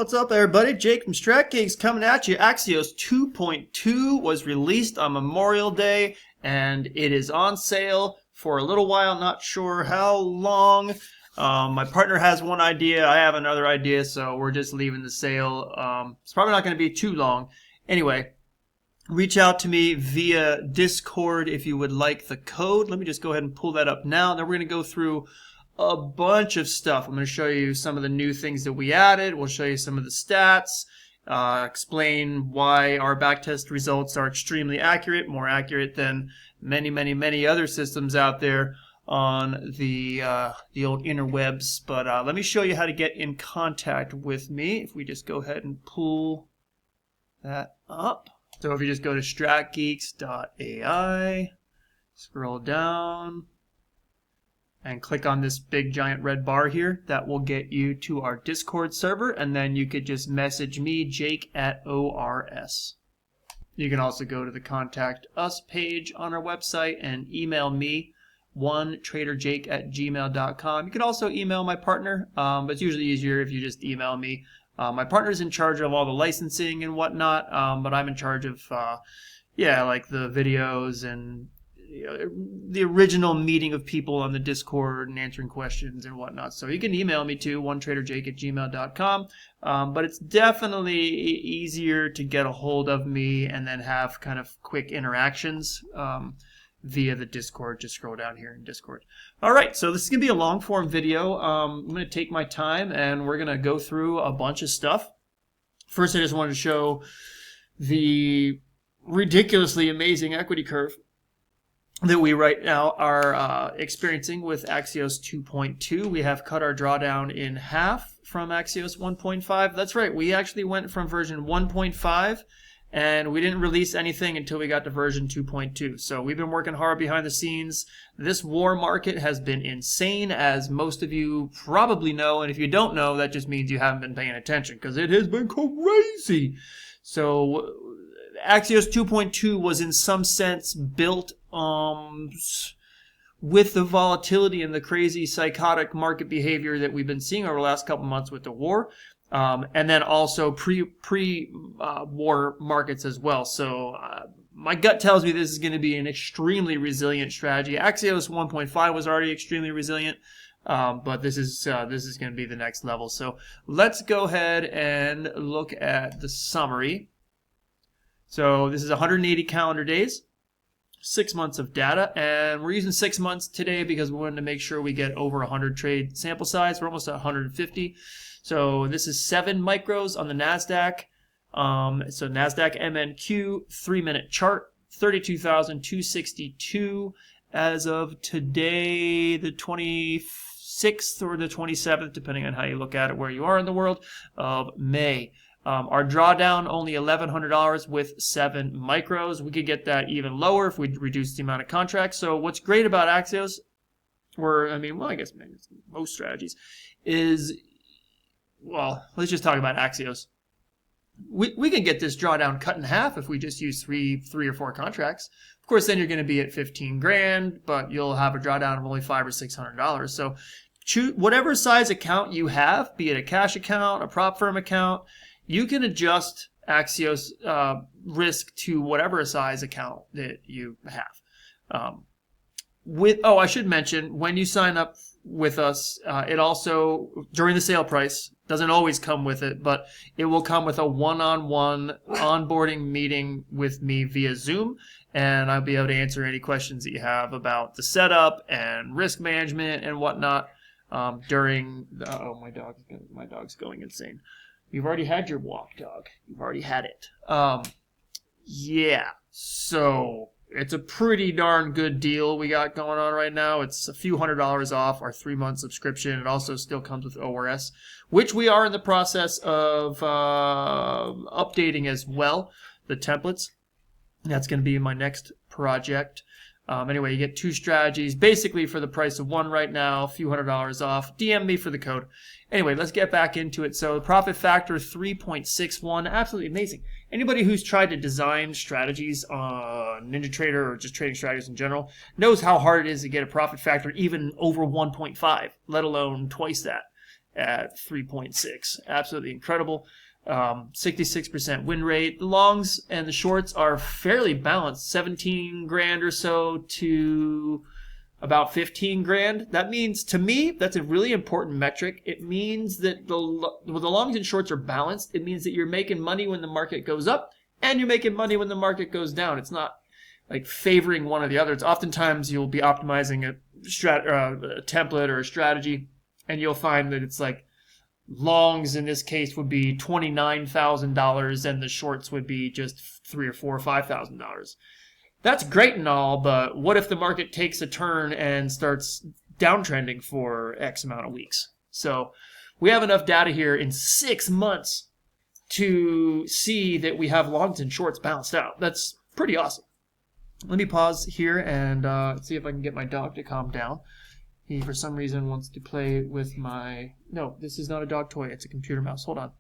What's up, everybody? Jake from SGt&x coming at you. Axios 2.2 was released on Memorial Day, and it is on sale for a little while. Not sure how long. My partner has one idea. I have another idea, so we're just leaving the sale. It's probably not going to be too long. Anyway, reach out to me via Discord if you would like the code. Let me just go ahead and pull that up now. Then we're going to go through a bunch of stuff. I'm going to show you some of the new things that we added. We'll show you some of the stats, explain why our backtest results are extremely accurate, more accurate than many other systems out there on the old interwebs. But let me show you how to get in contact with me. If we just go ahead and pull that up. So if you just go to SGt&x.ai, scroll down, and click on this big giant red bar here, that will get you to our Discord server, and then you could just message me, Jake at ORS. You can also go to the Contact Us page on our website and email me, traderjake@gmail.com. You can also email my partner, but it's usually easier if you just email me. My partner's in charge of all the licensing and whatnot, but I'm in charge of, like the videos and the original meeting of people on the Discord and answering questions and whatnot. So you can email me too, traderjake@gmail.com. But it's definitely easier to get a hold of me and then have kind of quick interactions via the Discord. Just scroll down here in Discord. All right, so this is going to be a long form video. I'm going to take my time and we're going to go through a bunch of stuff. First, I just wanted to show the ridiculously amazing equity curve that we right now are experiencing with Axios 2.2. We have cut our drawdown in half from Axios 1.5. That's right, we actually went from version 1.5 and we didn't release anything until we got to version 2.2. So we've been working hard behind the scenes. This war market has been insane, as most of you probably know, and if you don't know, that just means you haven't been paying attention, because it has been crazy. So Axios 2.2 was in some sense built with the volatility and the crazy psychotic market behavior that we've been seeing over the last couple months with the war, and then also pre-war markets as well. So my gut tells me this is going to be an extremely resilient strategy. Axios 1.5 was already extremely resilient, but this is going to be the next level. So let's go ahead and look at the summary. So this is 180 calendar days, 6 months of data, and we're using 6 months today because we wanted to make sure we get over 100 trade sample size. We're almost at 150. So this is 7 micros on the NASDAQ. So NASDAQ MNQ 3-minute chart, 32,262 as of today, the 26th or the 27th, depending on how you look at it, where you are in the world, of May. Our drawdown only $1,100 with 7 micros. We could get that even lower if we reduce the amount of contracts. So what's great about Axios, I guess maybe most strategies, is, well, let's just talk about Axios. We can get this drawdown cut in half if we just use three or 4 contracts. Of course, then you're going to be at 15 grand, but you'll have a drawdown of only $500 or $600. So choose whatever size account you have, be it a cash account, a prop firm account. You can adjust Axios risk to whatever size account that you have. I should mention, when you sign up with us, it also, during the sale price, doesn't always come with it, but it will come with a one-on-one onboarding meeting with me via Zoom, and I'll be able to answer any questions that you have about the setup and risk management and whatnot during the, my dog's going insane. You've already had your walk, dog. You've already had it. Yeah, so it's a pretty darn good deal we got going on right now. It's a few $100s off our 3-month subscription. It also still comes with ORS, which we are in the process of updating as well, the templates. That's going to be my next project. Anyway, you get 2 strategies basically for the price of 1 right now, a few $100s off. DM me for the code. Anyway, let's get back into it. So the profit factor 3.61, absolutely amazing. Anybody who's tried to design strategies on NinjaTrader or just trading strategies in general knows how hard it is to get a profit factor even over 1.5, let alone twice that. at 3.6. Absolutely incredible. 66% win rate. The longs and the shorts are fairly balanced, 17 grand or so to about 15 grand. That means, to me, that's a really important metric. It means that the longs and shorts are balanced. It means that you're making money when the market goes up and you're making money when the market goes down. It's not like favoring one or the other. It's oftentimes you'll be optimizing a template or a strategy, and you'll find that it's like longs in this case would be $29,000 and the shorts would be just $3,000 or $4,000 or $5,000. That's great and all, but what if the market takes a turn and starts downtrending for X amount of weeks? So we have enough data here in 6 months to see that we have longs and shorts balanced out. That's pretty awesome. Let me pause here and see if I can get my dog to calm down. He, for some reason, wants to play with my... No, this is not a dog toy. It's a computer mouse. Hold on.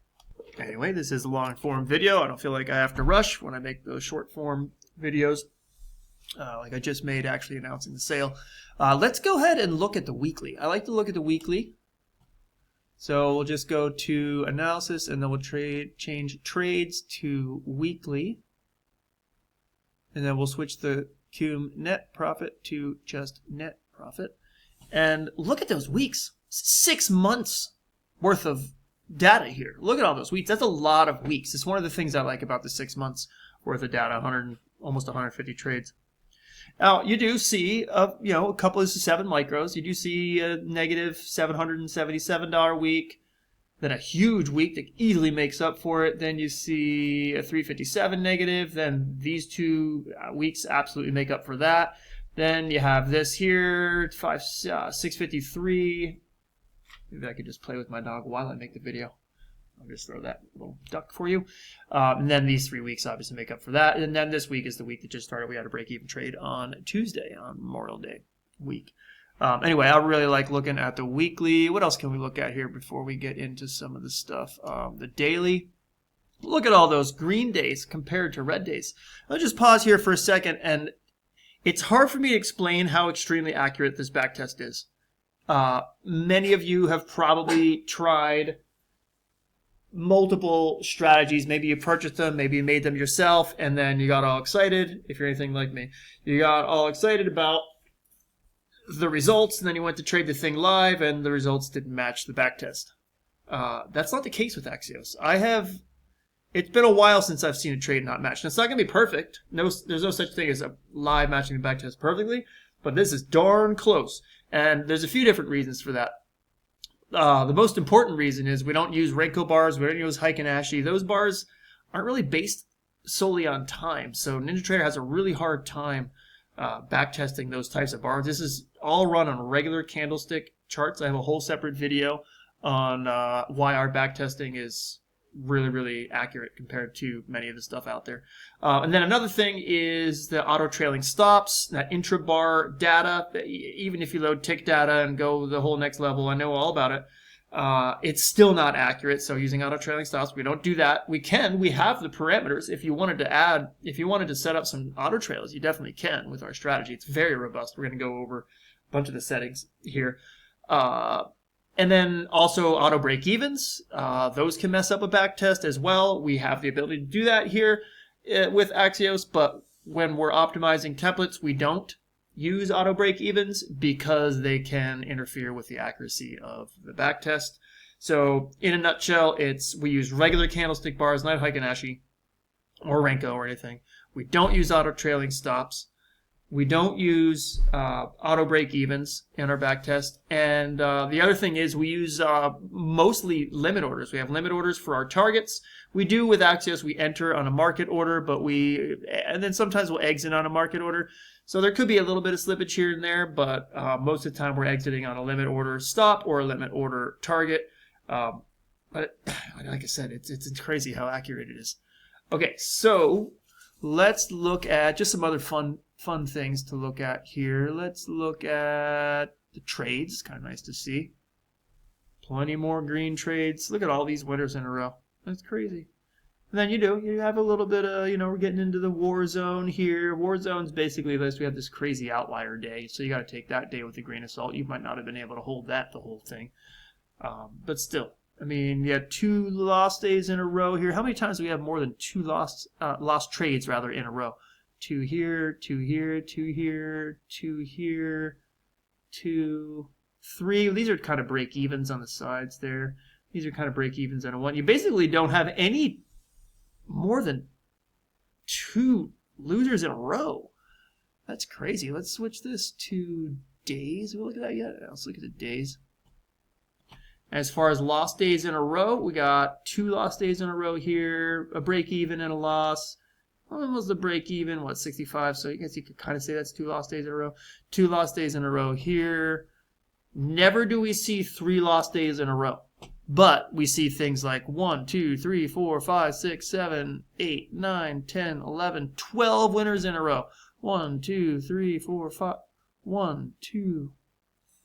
Anyway, this is a long-form video. I don't feel like I have to rush when I make those short-form videos. Like I just made, actually announcing the sale. Let's go ahead and look at the weekly. I like to look at the weekly. So we'll just go to analysis, and then we'll change trades to weekly. And then we'll switch the cum net profit to just net profit. And look at those weeks. 6 months worth of data here. Look at all those weeks. That's a lot of weeks. It's one of the things I like about the 6 months worth of data, almost 150 trades. Now, you do see a couple of 7 micros. You do see a negative $777 week, then a huge week that easily makes up for it. Then you see a 357 negative. Then these 2 weeks absolutely make up for that. Then you have this here, 653. Maybe I could just play with my dog while I make the video. I'll just throw that little duck for you. And then these 3 weeks obviously make up for that. And then this week is the week that just started. We had a break-even trade on Tuesday, on Memorial Day week. Anyway, I really like looking at the weekly. What else can we look at here before we get into some of the stuff? The daily. Look at all those green days compared to red days. I'll just pause here for a second, and it's hard for me to explain how extremely accurate this backtest is. Many of you have probably tried multiple strategies. Maybe you purchased them, maybe you made them yourself, and then you got all excited. If you're anything like me, you got all excited about the results, and then you went to trade the thing live, and the results didn't match the backtest. That's not the case with Axios. It's been a while since I've seen a trade not match. Now, it's not going to be perfect. There's no such thing as a live matching the backtest perfectly, but this is darn close. And there's a few different reasons for that. The most important reason is we don't use Renko bars. We don't use Heikin-Ashi. Those bars aren't really based solely on time. So NinjaTrader has a really hard time backtesting those types of bars. This is all run on regular candlestick charts. I have a whole separate video on why our backtesting is really, really accurate compared to many of the stuff out there. And then another thing is the auto trailing stops, that intra-bar data. Even if you load tick data and go the whole next level, I know all about it. It's still not accurate. So using auto trailing stops, we don't do that. We have the parameters. If you wanted to set up some auto trails, you definitely can with our strategy. It's very robust. We're going to go over a bunch of the settings here. And then also auto break-evens. Those can mess up a back test as well. We have the ability to do that here with Axios, but when we're optimizing templates, we don't use auto break-evens because they can interfere with the accuracy of the back test. So in a nutshell, we use regular candlestick bars, not Heikin-Ashi or Renko or anything. We don't use auto trailing stops. We don't use auto break-evens in our backtest. And the other thing is we use mostly limit orders. We have limit orders for our targets. We do with Axios, we enter on a market order, and then sometimes we'll exit on a market order. So there could be a little bit of slippage here and there, but most of the time we're exiting on a limit order stop or a limit order target. But like I said, it's crazy how accurate it is. Okay, so let's look at just some other fun things to look at here. Let's look at the trades. It's kind of nice to see. Plenty more green trades. Look at all these winners in a row. That's crazy. And then you have a little bit of, we're getting into the war zone here. War zone's basically this. We have this crazy outlier day, so you got to take that day with a grain of salt. You might not have been able to hold that the whole thing. But still, I mean, you had 2 lost days in a row here. How many times do we have more than 2 lost trades rather in a row? 2 here, 2 here, 2 here, 2 here, 2, 3. These are kind of break evens on the sides there. These are kind of break evens on a 1. You basically don't have any more than 2 losers in a row. That's crazy. Let's switch this to days. We'll look at that yet. Let's look at the days. As far as lost days in a row, we got 2 lost days in a row here, a break even and a loss. Almost a break even, what, 65? So I guess you could kind of say that's 2 lost days in a row. 2 lost days in a row here. Never do we see 3 lost days in a row. But we see things like 1, 2, 3, 4, 5, 6, 7, 8, 9, 10, 11, 12 winners in a row. 1, 2, 3, 4, 5. 1, 2,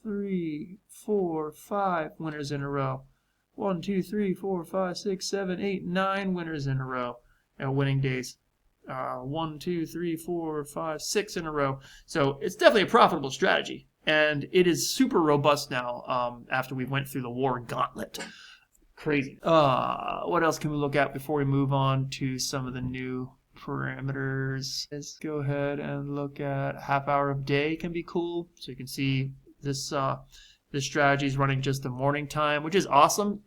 3, 4, 5 winners in a row. 1, 2, 3, 4, 5, 6, 7, 8, 9 winners in a row. Winning days. 1, 2, 3, 4, 5, 6 in a row. So it's definitely a profitable strategy. And it is super robust now after we went through the war gauntlet. Crazy. What else can we look at before we move on to some of the new parameters? Let's go ahead and look at half hour of day can be cool. So you can see this strategy is running just the morning time, which is awesome.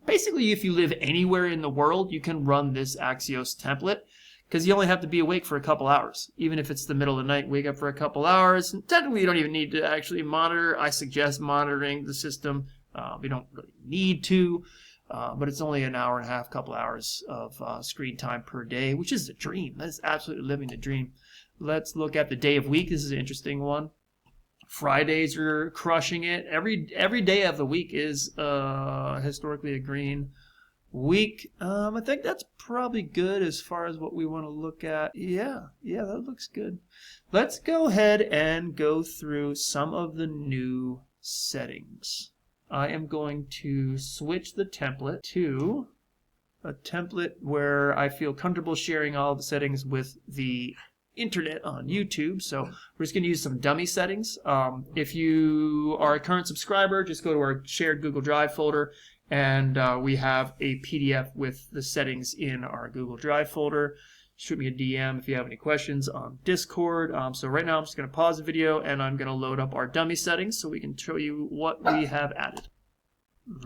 Basically, if you live anywhere in the world, you can run this Axios template. Because you only have to be awake for a couple hours. Even if it's the middle of the night, wake up for a couple hours. And technically, you don't even need to actually monitor. I suggest monitoring the system. We don't really need to. But it's only an hour and a half, couple hours of screen time per day, which is a dream. That is absolutely living the dream. Let's look at the day of week. This is an interesting one. Fridays are crushing it. Every day of the week is historically a green week. I think that's probably good as far as what we want to look at. Yeah, that looks good. Let's go ahead and go through some of the new settings. I am going to switch the template to a template where I feel comfortable sharing all the settings with the internet on YouTube. So we're just going to use some dummy settings. If you are a current subscriber, just go to our shared Google Drive folder. And we have a PDF with the settings in our Google Drive folder. Shoot me a DM if you have any questions on Discord. So right now I'm just going to pause the video and I'm going to load up our dummy settings so we can show you what we have added.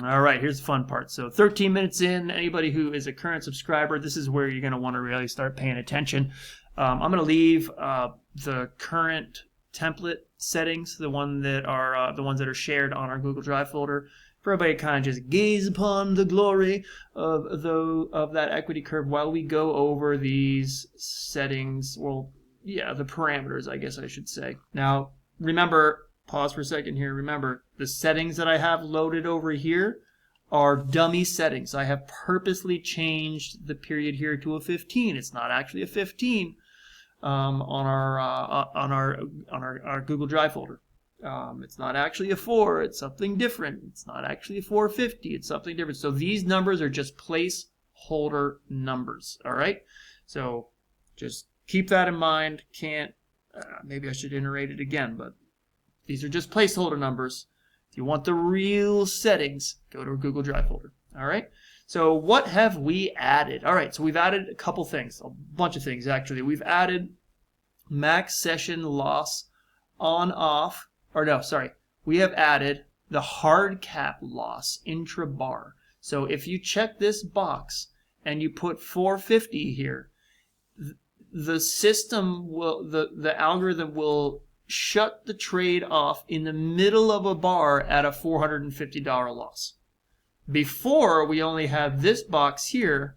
All right, here's the fun part. So 13 minutes in, anybody who is a current subscriber, this is where you're going to want to really start paying attention. I'm going to leave the current template settings, the ones that are shared on our Google Drive folder, for everybody to kind of just gaze upon the glory of that equity curve while we go over these settings. Well, yeah, the parameters, I guess I should say. Now, remember, pause for a second here. Remember, the settings that I have loaded over here are dummy settings. I have purposely changed the period here to a 15. It's not actually a 15 on our Google Drive folder. It's not actually a 4, it's something different. It's not actually a 450, it's something different. So these numbers are just placeholder numbers, all right? So just keep that in mind. Maybe I should iterate it again, but these are just placeholder numbers. If you want the real settings, go to our Google Drive folder, all right? So what have we added? All right, so we've added a couple things, a bunch of things actually. We've added max session loss on off. We have added the hard cap loss intra-bar. So if you check this box and you put 450 here, the system will, the algorithm will shut the trade off in the middle of a bar at a $450 loss. Before, we only have this box here,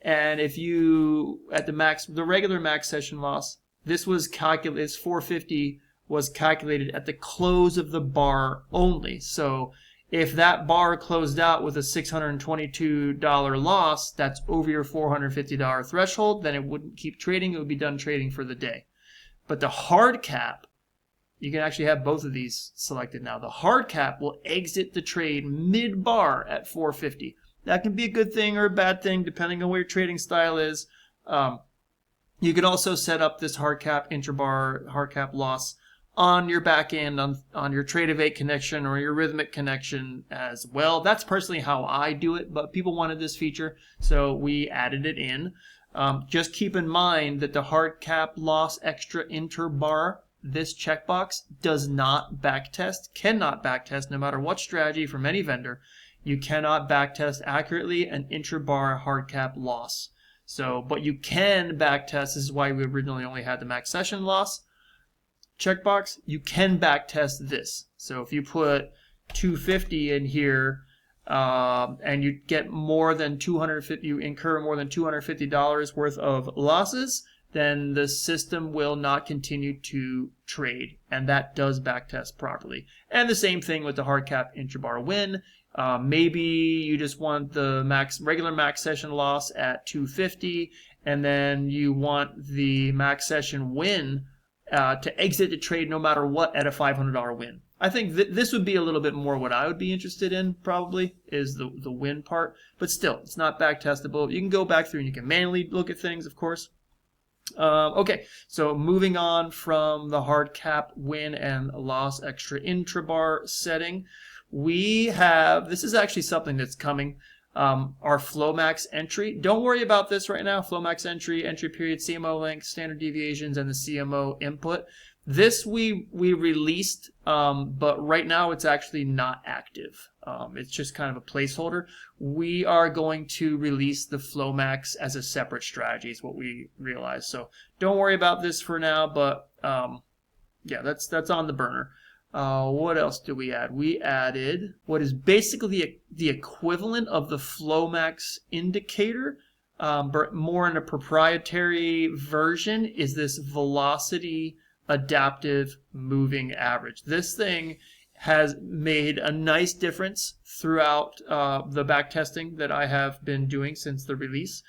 and if you, at the regular max session loss, this was calculated, this 450 was calculated at the close of the bar only. So if that bar closed out with a $622 loss, that's over your $450 threshold, then it wouldn't keep trading. It would be done trading for the day. But the hard cap, you can actually have both of these selected now. The hard cap will exit the trade mid-bar at 450. That can be a good thing or a bad thing depending on what your trading style is. You can also set up this hard cap intra-bar hard cap loss on your back end, on your Trade-of-8 connection or your Rhythmic connection as well. That's personally how I do it, but people wanted this feature, so we added it in. Just keep in mind that the hard cap loss extra interbar, this checkbox, does not backtest, cannot backtest, no matter what strategy from any vendor. You cannot backtest accurately an interbar hard cap loss. So, but you can backtest. This is why we originally only had the max session loss checkbox. You can backtest this. So if you put 250 in here, and you get more than 250, you incur more than $250 worth of losses, then the system will not continue to trade, and that does backtest properly. And the same thing with the hard cap intrabar win. Maybe you just want the regular max session loss at 250, and then you want the max session win to exit the trade no matter what at a $500 win. I think this would be a little bit more what I would be interested in, probably, is the win part. But still, it's not backtestable. You can go back through and you can manually look at things, of course. Okay, so moving on from the hard cap win and loss extra intrabar setting, we have, this is actually something that's coming, our Flomax entry. Don't worry about this right now. Flomax entry, entry period, CMO length, standard deviations, and the CMO input. This we released, but right now it's actually not active. It's just kind of a placeholder. We are going to release the Flomax as a separate strategy is what we realized. So don't worry about this for now, but yeah, that's on the burner. What else did we add? We added what is basically the equivalent of the Flomax indicator, but more in a proprietary version, is this velocity adaptive moving average. This thing has made a nice difference throughout the back testing that I have been doing since the release.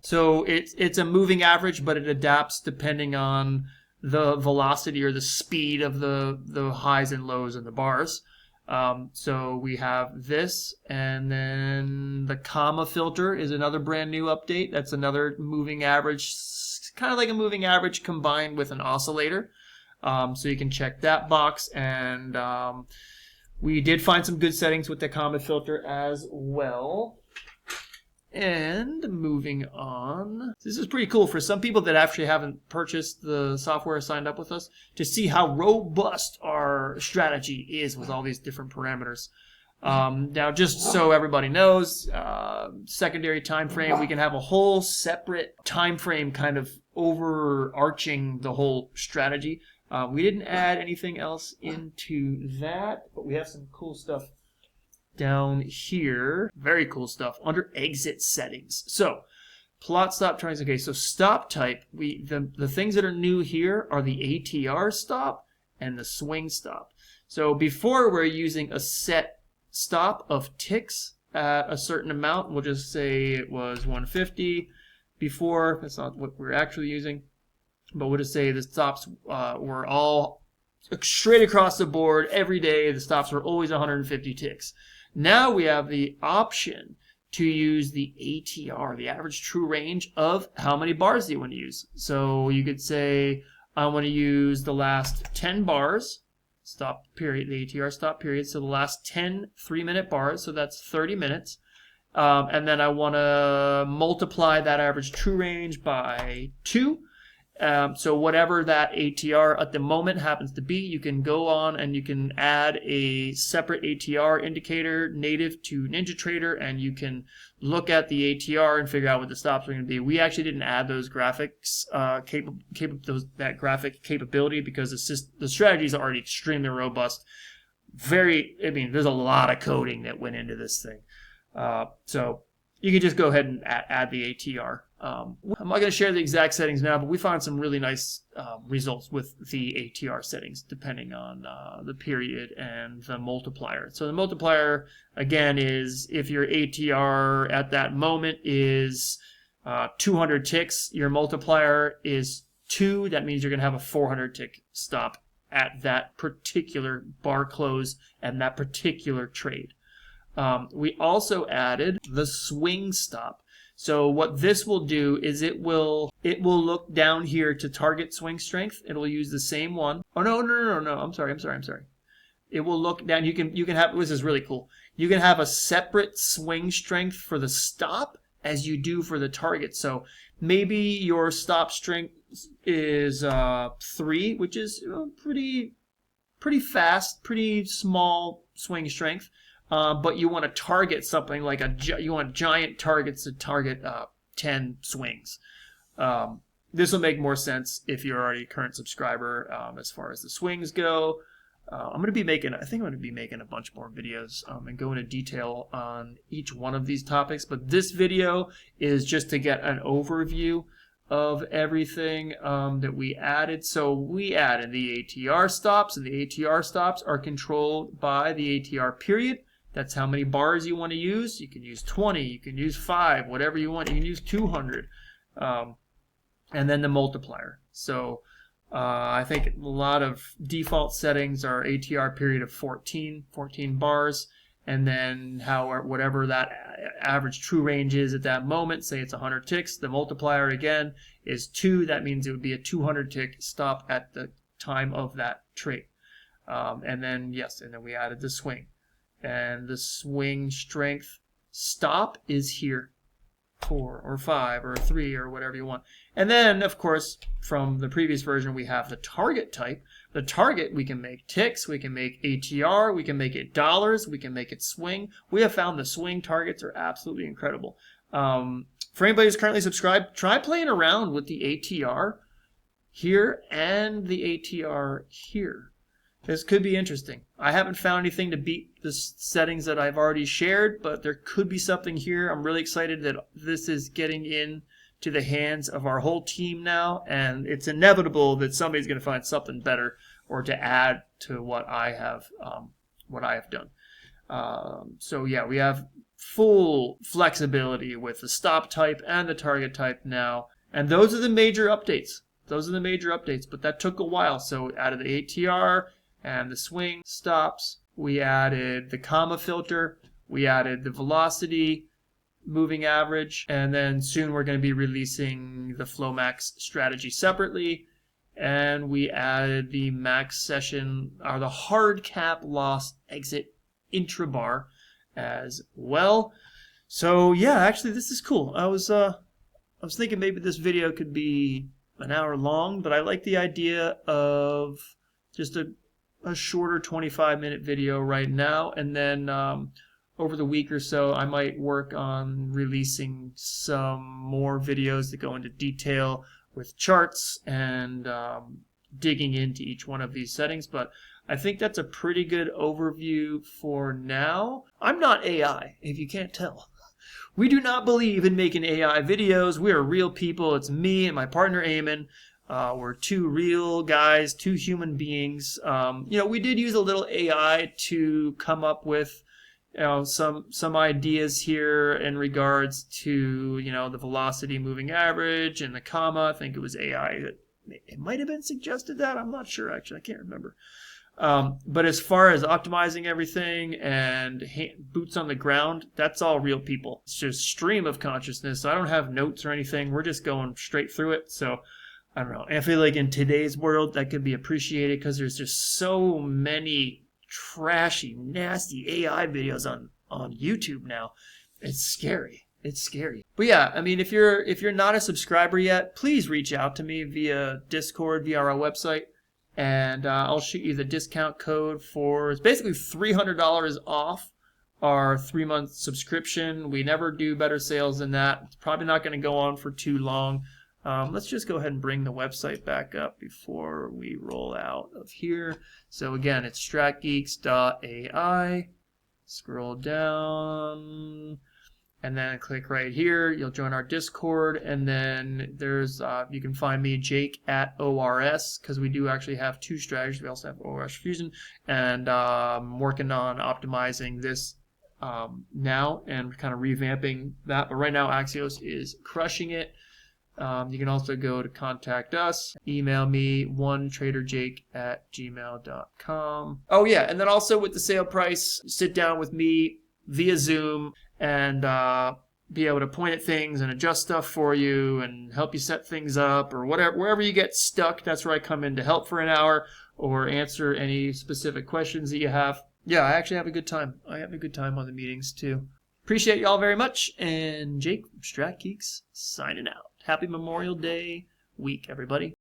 So it's a moving average, but it adapts depending on the velocity or the speed of the highs and lows in the bars. So we have this, and then the comma filter is another brand new update. That's another moving average, kind of like a moving average combined with an oscillator. So you can check that box, and we did find some good settings with the comma filter as well. And moving on, this is pretty cool for some people that actually haven't purchased the software, signed up with us, to see how robust our strategy is with all these different parameters. Now, just so everybody knows, secondary time frame, we can have a whole separate time frame kind of overarching the whole strategy. We didn't add anything else into that, but we have some cool stuff down here. Very cool stuff under exit settings. So plot stop times. Okay, so stop type, the things that are new here are the ATR stop and the swing stop. So before we're using a set stop of ticks at a certain amount. We'll just say it was 150 before. That's not what we're actually using, but we'll just say the stops were all straight across the board every day. The stops were always 150 ticks. Now we have the option to use the ATR, the average true range of how many bars do you want to use. So you could say, I want to use the last 10 bars, stop period, the ATR stop period, so the last 10 3-minute bars, so that's 30 minutes. And then I want to multiply that average true range by 2. So whatever that ATR at the moment happens to be, you can go on and you can add a separate ATR indicator native to NinjaTrader, and you can look at the ATR and figure out what the stops are going to be. We actually didn't add those graphics, that graphic capability, because the strategy is already extremely robust. There's a lot of coding that went into this thing. So you can just go ahead and add the ATR. I'm not going to share the exact settings now, but we found some really nice results with the ATR settings, depending on the period and the multiplier. So the multiplier, again, is if your ATR at that moment is 200 ticks, your multiplier is 2. That means you're going to have a 400 tick stop at that particular bar close and that particular trade. We also added the swing stop. So what this will do is it will look down here to target swing strength. It'll use the same one. Oh no. I'm sorry. It will look down. You can have, this is really cool. You can have a separate swing strength for the stop as you do for the target. So maybe your stop strength is 3, which is pretty fast, pretty small swing strength. But you want to target something like you want giant targets to target 10 swings. This will make more sense if you're already a current subscriber as far as the swings go. I think I'm going to be making a bunch more videos and go into detail on each one of these topics. But this video is just to get an overview of everything that we added. So we added the ATR stops, and the ATR stops are controlled by the ATR period. That's how many bars you want to use. You can use 20, you can use 5, whatever you want. You can use 200. And then the multiplier. So I think a lot of default settings are ATR period of 14 bars, and then whatever that average true range is at that moment, say it's 100 ticks, the multiplier again is 2. That means it would be a 200 tick stop at the time of that trade. And then we added the swing. And the swing strength stop is here, 4 or 5 or 3 or whatever you want. And then, of course, from the previous version, we have the target type. The target, we can make ticks, we can make ATR, we can make it dollars, we can make it swing. We have found the swing targets are absolutely incredible. For anybody who's currently subscribed, try playing around with the ATR here and the ATR here. This could be interesting. I haven't found anything to beat the settings that I've already shared, but there could be something here. I'm really excited that this is getting in to the hands of our whole team now, and it's inevitable that somebody's going to find something better or to add to what I have done. So yeah, we have full flexibility with the stop type and the target type now, and those are the major updates. But that took a while. So out of the ATR and the swing stops, we added the comma filter, we added the velocity moving average, and then soon we're going to be releasing the flow max strategy separately, and we added the max session, or the hard cap loss exit intrabar as well. So yeah, actually this is cool. I was thinking maybe this video could be an hour long, but I like the idea of just a shorter 25-minute video right now, and then over the week or so I might work on releasing some more videos that go into detail with charts and digging into each one of these settings. But I think that's a pretty good overview for now. I'm not AI, if you can't tell. We do not believe in making AI videos. We are real people. It's me and my partner Eamon. We're 2 real guys, 2 human beings. We did use a little AI to come up with some ideas here in regards to the velocity moving average and the comma. I think it was AI that it might have been suggested that. I'm not sure, actually. I can't remember. But as far as optimizing everything and boots on the ground, that's all real people. It's just stream of consciousness. I don't have notes or anything. We're just going straight through it. So I don't know. I feel like in today's world that could be appreciated because there's just so many trashy, nasty AI videos on YouTube now. It's scary. But yeah, I mean, if you're not a subscriber yet, please reach out to me via Discord, via our website, and I'll shoot you the discount code for, it's basically $300 off our 3-month subscription. We never do better sales than that. It's probably not going to go on for too long. Let's just go ahead and bring the website back up before we roll out of here. So again, it's stratgeeks.ai. Scroll down and then click right here. You'll join our Discord, and then there's you can find me, Jake, at ORS, because we do actually have 2 strategies. We also have ORS Fusion, and I'm working on optimizing this now and kind of revamping that. But right now, Axios is crushing it. You can also go to contact us, email me, onetraderjake@gmail.com. Oh yeah, and then also with the sale price, sit down with me via Zoom and be able to point at things and adjust stuff for you and help you set things up or whatever. Wherever you get stuck, that's where I come in to help for an hour or answer any specific questions that you have. Yeah, I actually have a good time. I have a good time on the meetings too. Appreciate y'all very much. And Jake from Strat Geeks signing out. Happy Memorial Day week, everybody.